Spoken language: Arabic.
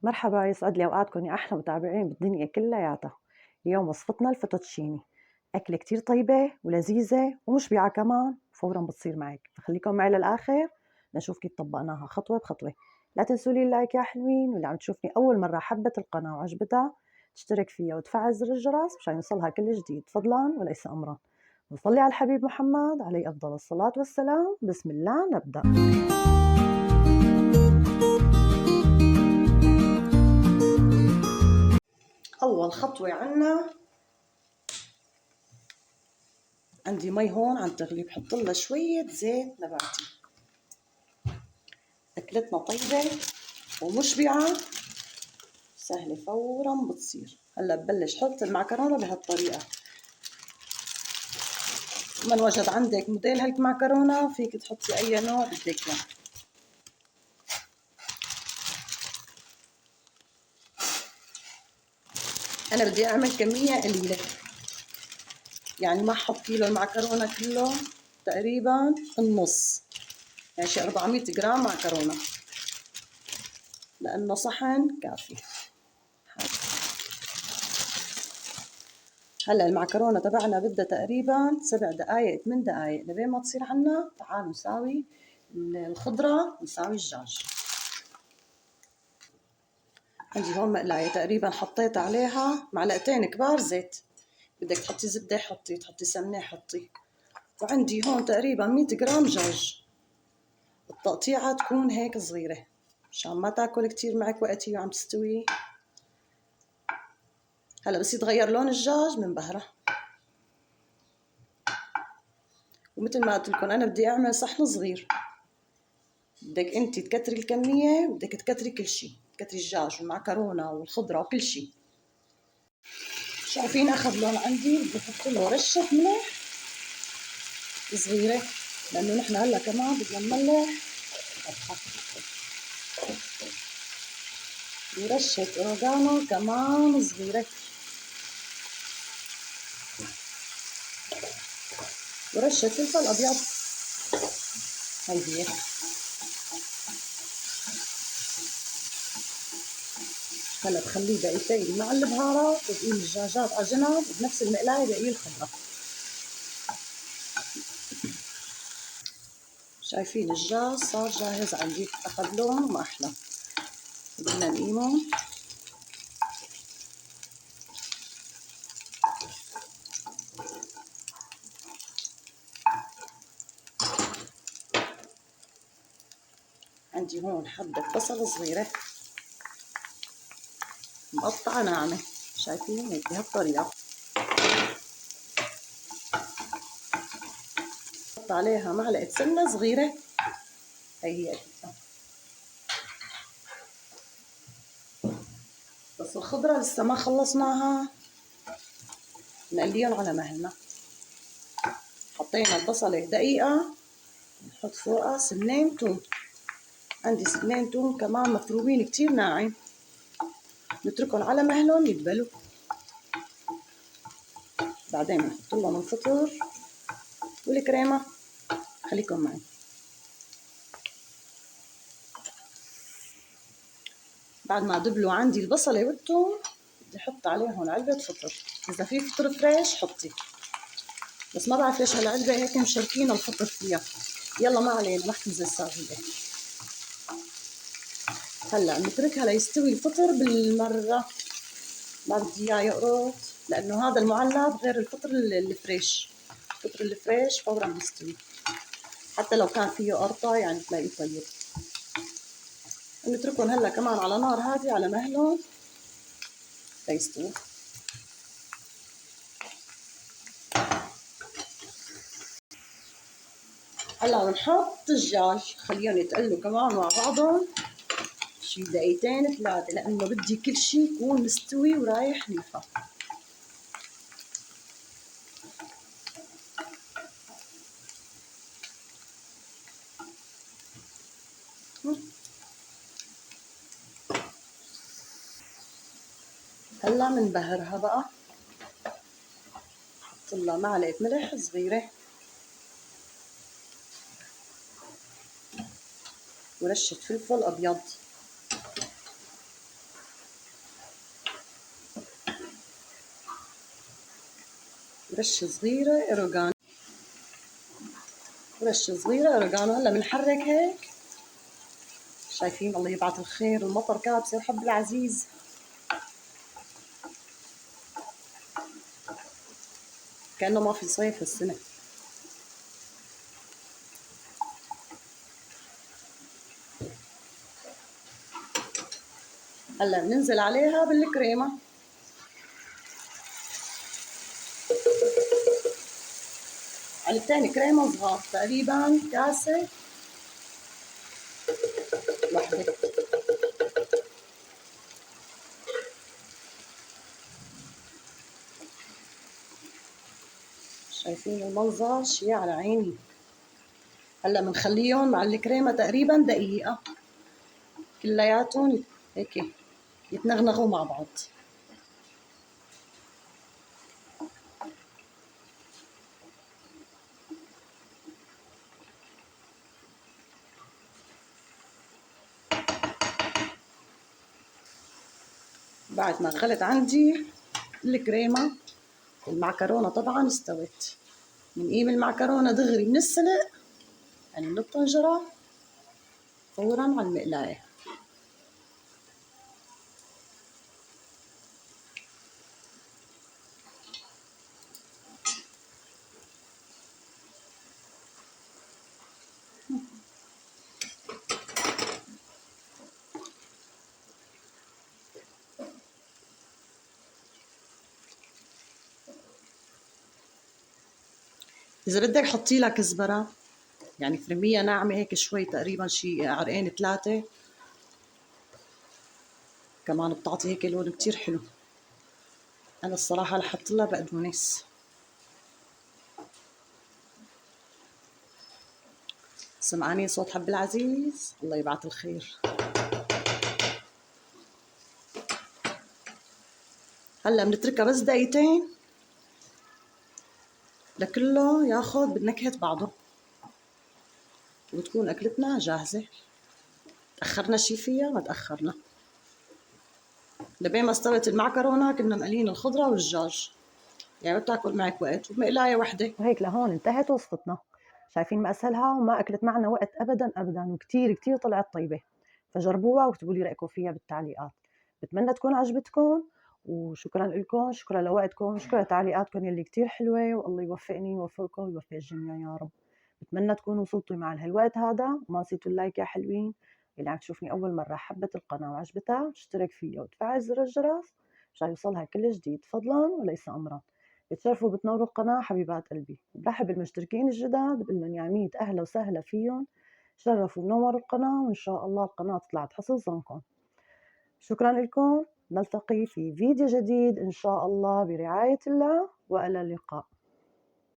مرحبا، يسعد لي اوقاتكم يا احلى متابعين بالدنيا كلياتها. اليوم وصفتنا الفوتوتشيني، أكلة كتير طيبة ولذيذة ومشبعة كمان، فورا بتصير معك. خليكم معي للآخر لنشوف كيف طبقناها خطوة بخطوة. لا تنسوا لي اللايك يا حلوين، واللي عم تشوفني أول مرة حبت القناة وعجبتها تشترك فيها وتفعل زر الجرس مشان يوصلها كل جديد، فضلا وليس أمرا. نصلي على الحبيب محمد عليه أفضل الصلاة والسلام. بسم الله نبدأ. أول خطوة عندي مي هون عم تغلي، بحط لها شوية زيت نباتي. أكلتنا طيبة ومشبعة سهلة فورا بتصير. هلا ببلش حط المعكرونة بهالطريقة. من وجد عندك موديل هالمعكرونة فيك تحطي أي نوع بدك إياه. أنا بدي أعمل كمية قليلة، يعني ما أحط كيلو المعكرونة كله، تقريبا النص، يعني شي 400 جرام معكرونة، لأنه صحن كافي. هلا المعكرونة تبعنا بدها تقريبا 7 دقايق 8 دقايق لبين ما تصير عنا. تعالوا نساوي الخضرة ونساوي الدجاج. عندي هون مقلاية تقريبا حطيت عليها معلقتين كبار زيت، بدك تحطي زبدة حطي، تحطي سمنة حطي. وعندي هون تقريبا 100 جرام دجاج، التقطيعة تكون هيك صغيرة مشان ما تاكل كتير معك وقت هي عم تستوي. هلا بس يتغير لون الدجاج منبهرة. ومثل ما قلت لكم أنا بدي أعمل صحن صغير، بدك أنت تكتري الكمية، بدك تكتري كل شيء، تكتري الدجاج والمعكرونة والخضرة وكل شيء. شايفين أخذ لون عندي، بدي أحط له رشة ملح صغيرة، لأنه نحن هلا كمان بدنا نملح ورشة أوريجانو كمان صغيرة، ورشة فلفل أبيض. هاي هي. هلا بخليه دقيقتين مع البهارات وبقيل الدجاجات على جنب، وبنفس المقلاية بقيل الخضرة. شايفين الدجاج صار جاهز عندي، أخذ لون وما أحلى. بدنا نقيمه. عندي هون حبة بصل صغيرة مقطعة ناعمة، شايفين هيك بهالطريقة. بحط عليها معلقة سمنة صغيرة، هي أكلتها. بس الخضرة لسه ما خلصناها، نقليهم على مهلنا. حطينا البصلة دقيقة، نحط فوقها سنين توم. عندي سنين توم كمان مفرومين كتير ناعم، نتركهم على مهلهم يدبلوا. بعدين بنحط لهم الفطر والكريمة. خليكم معي. بعد ما دبلوا عندي البصلة والثوم بدي احط عليهم علبة فطر. اذا في فطر فريش حطي، بس ما بعرف ليش هالعلبة هيك مشاركين الفطر فيها. يلا ما علينا، ما حتنزل صاغية. هلا نتركها ليستوي الفطر بالمرة، ما بدي اياه يقرط، لانه هذا المعلب غير الفطر الفريش. الفطر الفريش فورا بيستوي، حتى لو كان فيه قرطة يعني تلاقيه طيب. نتركهم هلا كمان على نار هادية على مهلهم ليستووا. هلا بنحط الدجاج، خليهم يتقلوا كمان مع بعضهم شي دقيقتين 3، لانه بدي كل شي يكون مستوي ورايح نيفا. هلا بنبهرها بقى، حط لها معلقة ملح صغيرة ورشة فلفل أبيض. رشة صغيرة أوريجانو، ورشة صغيرة أوريجانو. هلا بنحرك هيك. شايفين الله يبعث الخير، المطر كابسة وحب العزيز. كأنه ما في صيف هالسنة. هلا بننزل عليها بالكريمة. علبتين كريمة صغار، تقريبا كاسة وحدة. شايفين المنظر؟ شي على عيني. هلا بنخليهم مع الكريمة تقريبا دقيقة، كلياتهم هيك يتنغنغوا مع بعض. بعد ما غلت عندي الكريمة، المعكرونة طبعا استوت. بنقيم المعكرونة دغري من السلق، يعني من الطنجرة، فورا على المقلاية. إذا بدك حطي لها كزبرة، يعني فرميها ناعمة هيك شوي، تقريبا شي عرقين 3 كمان، بتعطي هيك لون كتير حلو. أنا الصراحة رح أحط لها بقدونس. سمعاني صوت حب العزيز؟ الله يبعث الخير. هلا بنتركها بس دقيقتين لكله ياخد بنكهة بعضه، وتكون أكلتنا جاهزة. تأخرنا شي فيها؟ ما تأخرنا. لبين ما استوت المعكرونة كنا مقلين الخضرة والدجاج، يعني بتاكل معك وقت ومقلاية وحدة. وهيك لهون انتهت وصفتنا. شايفين ما أسهلها وما أكلت معنا وقت أبدا أبدا، وكتير كتير طلعت طيبة. فجربوها واكتبوا لي رأيكم فيها بالتعليقات. بتمنى تكون عجبتكم، وشكرا لكم، شكرا لوقتكم، شكرا لتعليقاتكم يلي كتير حلوة، والله يوفقني ويوفقكم ويوفق الجميع يا رب. بتمنى تكونوا وصلتوا مع هالوقت هذا، وما نسيتوا اللايك يا حلوين. اللي عم تشوفني أول مرة حبت القناة وعجبتها تشترك فيها وتفعل زر الجرس مشان يوصلها كل جديد، فضلا وليس أمرا. بتشرفوا بتنوروا القناة حبيبات قلبي. برحب بالمشتركين الجداد، بقول لهم يا ميت أهلا وسهلا فيهم، شرفوا ونوروا القناة، وإن شاء الله القناة تطلع تحسن ظنكم. شكرا لكم، نلتقي في فيديو جديد إن شاء الله برعاية الله، وإلى اللقاء.